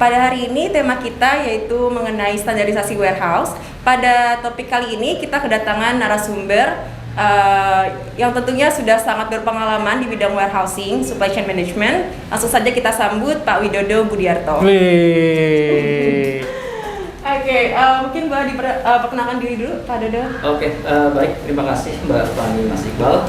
pada hari ini tema kita yaitu mengenai standarisasi warehouse. Pada topik kali ini kita kedatangan narasumber yang tentunya sudah sangat berpengalaman di bidang warehousing, supply chain management. Langsung saja kita sambut Pak Widodo Budiarto. Oke, mungkin boleh diperkenalkan diri dulu, Pak Dodo. Oke, baik, terima kasih Mbak Fani Mas Iqbal.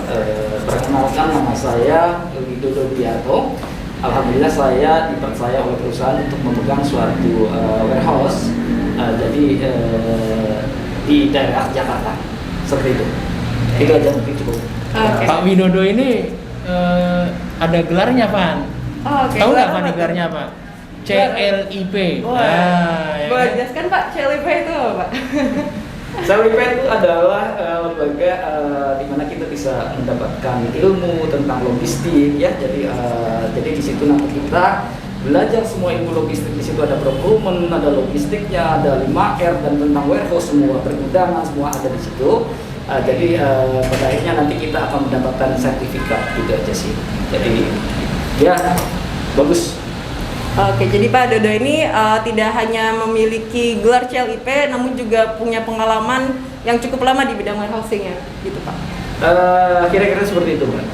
Perkenalkan, nama saya Widodo Budiarto. Alhamdulillah saya dipercaya oleh perusahaan untuk memegang suatu warehouse, di daerah Jakarta, seperti itu. Itu aja mungkin cukup. Okay. Pak Widodo ini ada gelarnya, Pak. Tahu nggak Pak gelarnya apa? CLIP. Boleh jelaskan Pak, CLIP itu apa, Pak? CLIP itu adalah lembaga di mana kita bisa mendapatkan ilmu tentang logistik, ya. Jadi di situ nanti kita belajar semua ilmu logistik. Di situ ada procurement, ada logistiknya, ada 5R dan tentang warehouse, semua pergudangan semua ada di situ. Pada akhirnya nanti kita akan mendapatkan sertifikat, gitu aja sih. Jadi ya bagus. Oke, jadi Pak Dodo ini tidak hanya memiliki gelar CLIP, namun juga punya pengalaman yang cukup lama di bidang warehousing ya, gitu Pak? Kira-kira seperti itu, Mbak.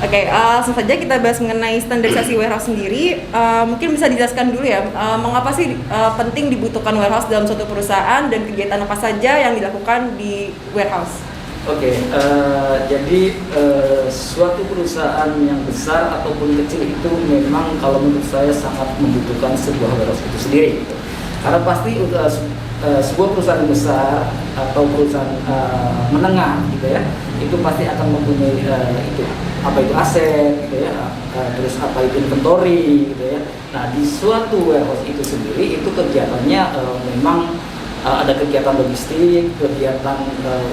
Oke, langsung saja kita bahas mengenai standarisasi warehouse sendiri. Mungkin bisa dijelaskan dulu ya, mengapa sih penting dibutuhkan warehouse dalam suatu perusahaan dan kegiatan apa saja yang dilakukan di warehouse? Oke, jadi suatu perusahaan yang besar ataupun kecil itu memang kalau menurut saya sangat membutuhkan sebuah warehouse itu sendiri. Gitu. Karena pasti sebuah perusahaan besar atau perusahaan menengah, gitu ya, itu pasti akan mempunyai itu apa itu aset, gitu ya, terus apa itu inventory, gitu ya. Nah, di suatu warehouse itu sendiri itu kegiatannya memang ada kegiatan logistik, kegiatan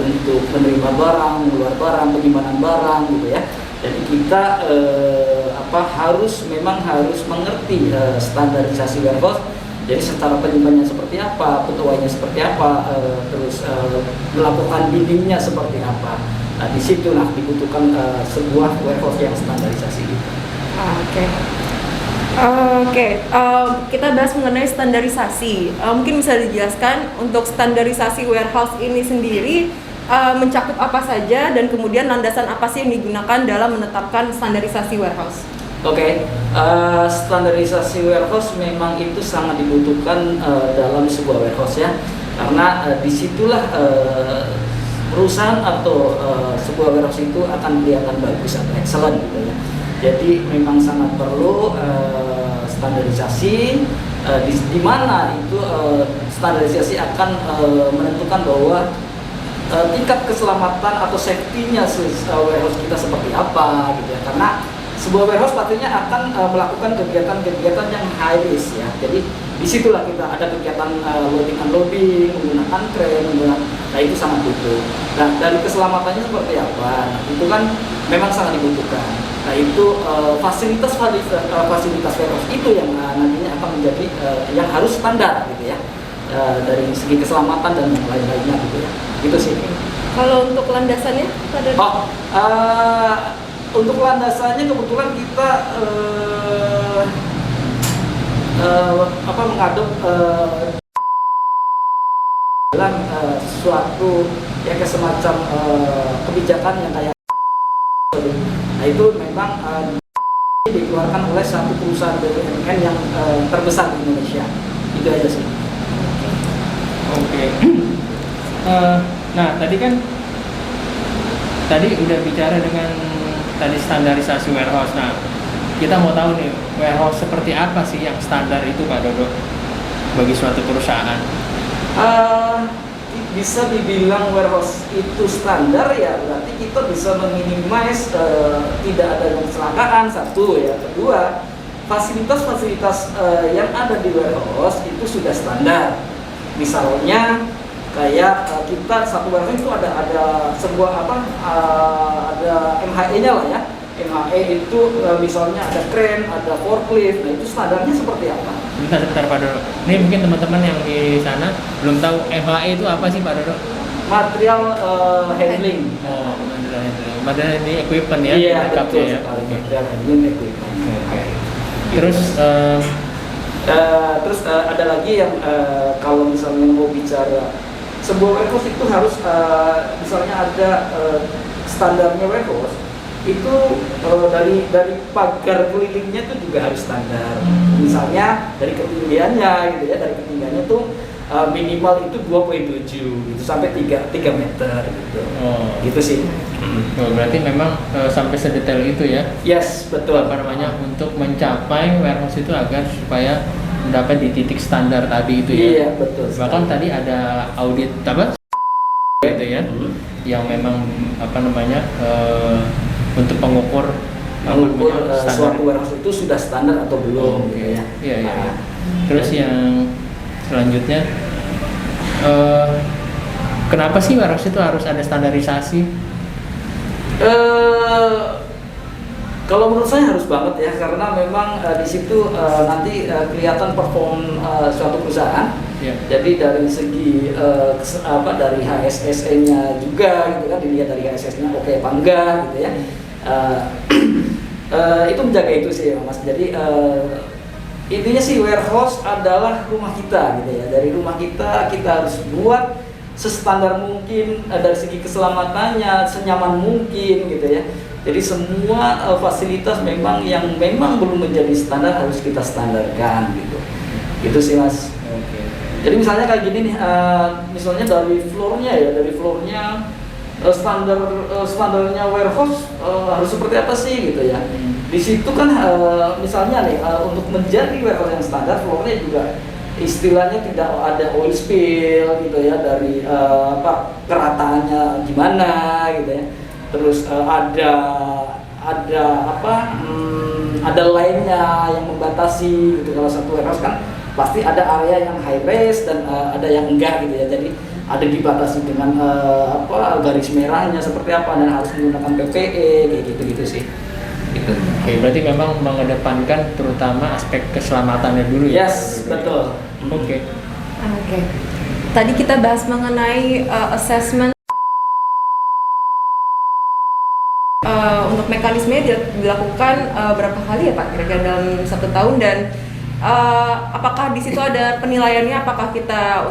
untuk menerima barang, mengeluar barang, penyimpanan barang, gitu ya. Jadi kita memang harus mengerti standarisasi warehouse. Jadi secara penyimpanannya seperti apa, pegawainya seperti apa, terus melakukan biddingnya seperti apa. Nah, disitulah dibutuhkan sebuah warehouse yang standarisasi itu. Oke, kita bahas mengenai standarisasi. Mungkin bisa dijelaskan untuk standarisasi warehouse ini sendiri mencakup apa saja dan kemudian landasan apa sih yang digunakan dalam menetapkan standarisasi warehouse? Oke, standarisasi warehouse memang itu sangat dibutuhkan dalam sebuah warehouse ya, karena disitulah perusahaan atau sebuah warehouse itu akan kelihatan bagus atau excellent, gitu ya. Jadi memang sangat perlu standarisasi di mana itu standarisasi akan menentukan bahwa tingkat keselamatan atau safety-nya warehouse kita seperti apa, gitu ya. Karena sebuah warehouse pastinya akan melakukan kegiatan-kegiatan yang high risk ya. Jadi disitulah kita ada kegiatan loading unloading menggunakan crane, nah itu sangat butuh. Nah, dari keselamatannya seperti apa? Nah, itu kan memang sangat dibutuhkan. Nah, itu fasilitas warehouse itu yang nantinya akan menjadi yang harus standar, gitu ya, dari segi keselamatan dan yang lain-lainnya, gitu ya. Itu sih. Kalau untuk landasannya, untuk landasannya kebetulan kita mengadop dalam suatu yang semacam kebijakan yang kayak. Nah, itu memang dikeluarkan oleh satu perusahaan BUMN yang terbesar di Indonesia. Itu aja sih. Oke. Nah, tadi udah bicara dengan standarisasi warehouse. Nah, kita mau tahu nih, warehouse seperti apa sih yang standar itu, Pak Dodo, bagi suatu perusahaan? Bisa dibilang warehouse itu standar ya, berarti kita bisa meminimais tidak adanya kecelakaan, satu ya. Kedua, fasilitas-fasilitas yang ada di warehouse itu sudah standar. Misalnya kayak kita satu warehouse itu ada sebuah ada MHE-nya lah ya. MHE itu misalnya ada crane, ada forklift. Nah, itu standarnya seperti apa? Sebentar Pak Dodo. Ini mungkin teman-teman yang di sana belum tahu MHE itu apa sih, Pak Dodo? Material handling. Oh, material handling. Material ini equipment ya? Iya, betul ya? sekali. Material handling equipment. Terus Terus ada lagi yang kalau misalnya mau bicara sebuah warehouse itu harus misalnya ada standarnya warehouse itu dari pagar kelilingnya itu juga harus standar. Misalnya dari ketinggiannya gitu ya, dari ketinggiannya tuh minimal itu 2,7 gitu sampai 3 meter gitu. Gitu sih. Oh, berarti memang sampai sedetail itu ya. Yes, betul. Apa namanya, untuk mencapai warehouse itu agar supaya mendapat di titik standar tadi itu ya. Iya, betul. Bahkan tadi ada audit apa gitu ya, yang memang apa namanya untuk pengukur mengukur standar. suatu warehouse itu sudah standar atau belum gitu ya. Iya, iya, iya. Terus yang selanjutnya kenapa sih warehouse itu harus ada standarisasi? Kalau menurut saya harus banget ya, karena memang di situ nanti kelihatan perform suatu perusahaan. Ya. Jadi dari segi dari HSSE-nya juga gitu kan, dilihat dari HSS-nya oke apa enggak gitu ya. Itu menjaga itu sih Mas. Jadi intinya sih warehouse adalah rumah kita gitu ya. Dari rumah kita harus buat sestandar mungkin, dari segi keselamatannya senyaman mungkin gitu ya. Jadi semua fasilitas memang yang memang belum menjadi standar harus kita standarkan gitu. Itu sih Mas. Oke. Jadi misalnya kayak gini nih, misalnya dari floornya standarnya warehouse harus seperti apa sih gitu ya. Di situ kan misalnya nih untuk menjadi warehouse yang standar, floornya juga istilahnya tidak ada oil spill gitu ya, dari kerataannya gimana gitu ya. Terus ada lainnya yang membatasi gitu. Kalau satu warehouse kan pasti ada area yang high rise dan ada yang enggak gitu ya. Jadi ada dibatasi dengan garis merahnya seperti apa dan harus menggunakan PPE kayak gitu sih. Gitu. Oke, berarti memang mengedepankan terutama aspek keselamatannya dulu ya. Yes, betul. Oke. Oke. Tadi kita bahas mengenai assessment. Untuk mekanismenya dilakukan berapa kali ya Pak? Kira-kira dalam 1 tahun, dan apakah di situ ada penilaiannya? Apakah kita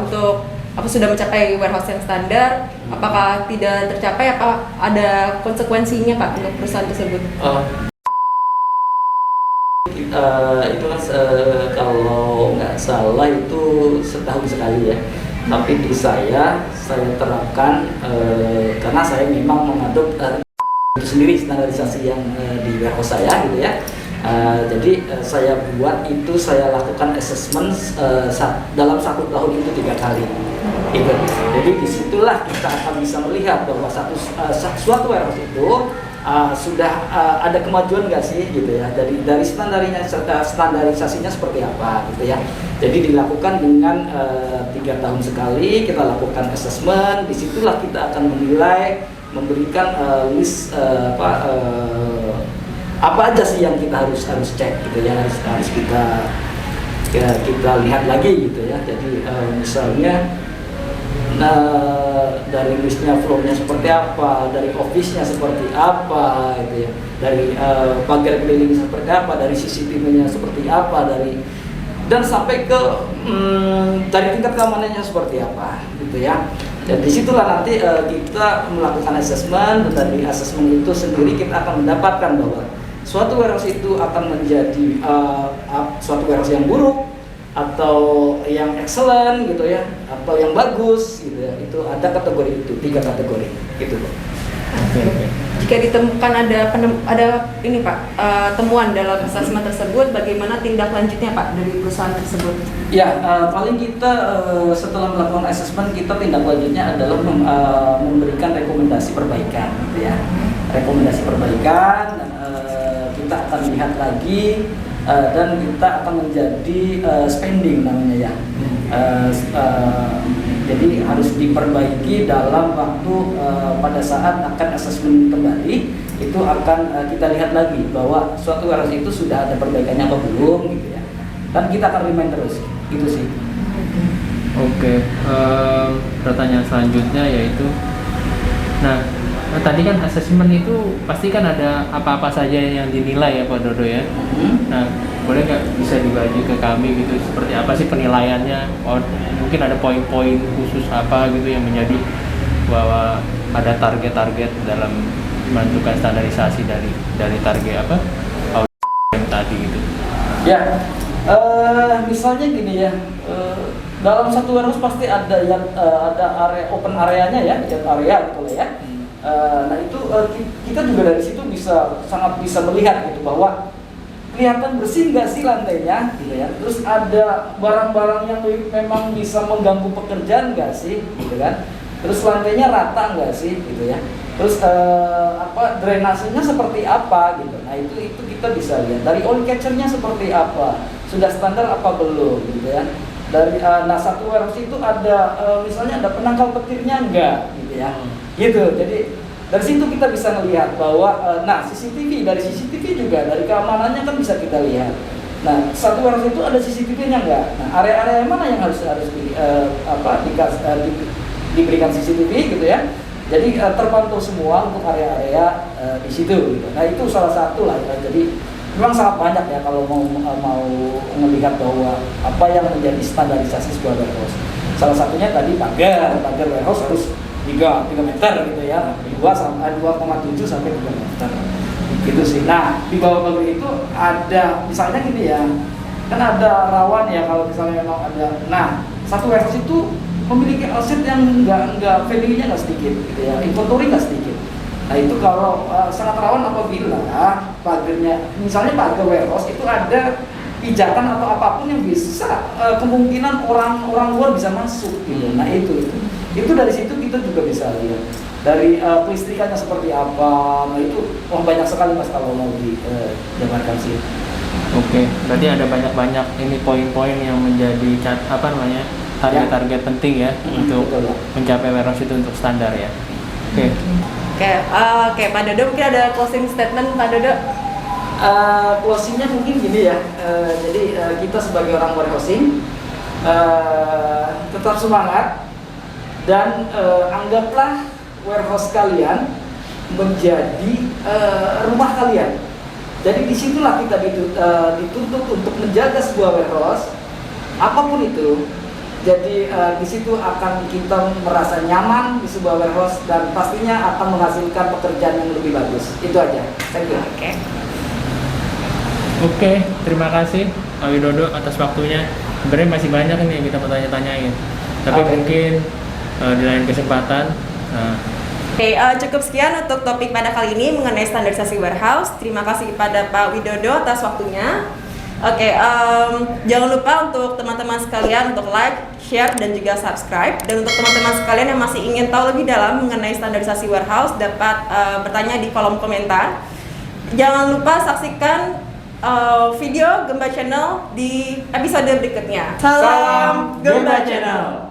sudah mencapai warehouse yang standar? Apakah tidak tercapai? Apa ada konsekuensinya Pak untuk perusahaan tersebut? Itu Mas, kalau nggak salah itu setahun sekali ya. Tapi di saya terapkan karena saya memang mengadop itu sendiri standarisasi yang di warehouse saya gitu ya. Jadi saya buat itu, saya lakukan assessment dalam 1 tahun itu 3 kali. Gitu. Jadi disitulah kita akan bisa melihat bahwa suatu warehouse itu sudah ada kemajuan nggak sih gitu ya, dari standarisasinya seperti apa gitu ya. Jadi dilakukan dengan 3 tahun sekali kita lakukan assessment. Disitulah kita akan menilai, memberikan list apa aja sih yang kita harus cek gitu ya, harus kita lihat lagi gitu ya. Jadi misalnya dari listnya floornya seperti apa, dari office-nya seperti apa gitu ya, dari pagar keliling seperti apa, dari CCTV-nya seperti apa, dan sampai ke dari tingkat keamanannya seperti apa gitu ya. Dan disitulah nanti kita melakukan assessment, dan dari assessment itu sendiri kita akan mendapatkan bahwa suatu warehouse itu akan menjadi suatu warehouse yang buruk atau yang excellent gitu ya, atau yang bagus gitu ya. Itu ada kategori itu, 3 kategori gitu Pak. Jika ditemukan ada ini Pak, temuan dalam asesmen tersebut, bagaimana tindak lanjutnya Pak dari perusahaan tersebut? Ya, paling kita setelah melakukan asesmen, kita tindak lanjutnya adalah memberikan rekomendasi perbaikan gitu ya. Rekomendasi perbaikan, kita akan lihat lagi dan kita akan menjadi spending namanya ya. Jadi harus diperbaiki dalam waktu pada saat akan asesmen kembali, itu akan kita lihat lagi bahwa suatu warehouse itu sudah ada perbaikannya atau belum gitu ya. Dan kita akan remind terus gitu sih. Oke. Pertanyaan selanjutnya yaitu, nah tadi kan asesmen itu pasti kan ada apa-apa saja yang dinilai ya Pak Dodo ya. Nah boleh nggak bisa dibagi ke kami gitu, seperti apa sih penilaiannya? Oh, mungkin ada poin-poin khusus apa gitu yang menjadi bahwa ada target-target dalam menentukan standarisasi dari target apa yang tadi gitu. Ya, misalnya gini ya, dalam satu warehouse pasti ada yang ada area open areanya ya, jet area gitu lah ya. Nah itu kita juga dari situ sangat bisa melihat gitu bahwa kelihatan bersih nggak sih lantainya gitu ya. Terus ada barang-barang yang memang bisa mengganggu pekerjaan nggak sih gitu kan. Terus lantainya rata nggak sih gitu ya. Terus drainasenya seperti apa gitu. Nah itu kita bisa lihat. Dari oil catchernya seperti apa, sudah standar apa belum gitu ya. Dari nah satu warehouse itu ada misalnya ada penangkal petirnya enggak gitu ya. Gitu. Jadi dari situ kita bisa melihat bahwa nah dari CCTV juga dari keamanannya kan bisa kita lihat. Nah satu warehouse itu ada CCTV-nya enggak. Nah area-area mana yang harus diberikan CCTV gitu ya. Jadi terpantau semua untuk area-area di situ gitu. Nah itu salah satu lah ya. Jadi memang sangat banyak ya kalau mau melihat bahwa apa yang menjadi standarisasi sebuah warehouse. Salah satunya tadi pagar warehouse harus 3 meter gitu ya, 2,7 sampai 3 meter gitu sih. Nah di bawah pagar itu ada misalnya gini ya, kan ada rawan ya kalau misalnya memang ada. Nah satu warehouse itu memiliki aset yang nggak value-nya nggak sedikit gitu ya, inventory nggak sedikit. Nah itu kalau sangat rawan apabila pagarnya, misalnya pagar warehouse itu ada pijakan atau apapun yang bisa kemungkinan orang luar bisa masuk gitu. Nah itu dari situ kita juga bisa lihat dari kelistrikannya seperti apa. Nah itu banyak sekali mas kalau mau dijabarkan sih. Oke, berarti ada banyak ini poin-poin yang menjadi target-target penting ya untuk betul. mencapai warehouse itu untuk standar ya. Oke, Pak Dodo mungkin ada closing statement Pak Dodo. Closingnya mungkin gini ya. Jadi kita sebagai orang warehousing tetap semangat dan anggaplah warehouse kalian menjadi rumah kalian. Jadi disitulah kita dituntut untuk menjaga sebuah warehouse apapun itu. Jadi di situ akan kita merasa nyaman di sebuah warehouse dan pastinya akan menghasilkan pekerjaan yang lebih bagus. Itu aja. Thank you. Oke, terima kasih Pak Widodo atas waktunya. Sebenarnya masih banyak nih yang kita mau tanya-tanyain. Tapi mungkin di lain kesempatan. Cukup sekian untuk topik pada kali ini mengenai standarisasi warehouse. Terima kasih kepada Pak Widodo atas waktunya. Jangan lupa untuk teman-teman sekalian untuk like, share, dan juga subscribe. Dan untuk teman-teman sekalian yang masih ingin tahu lebih dalam mengenai standarisasi warehouse dapat bertanya di kolom komentar. Jangan lupa saksikan video Gemba Channel di episode berikutnya. Salam Gemba Channel.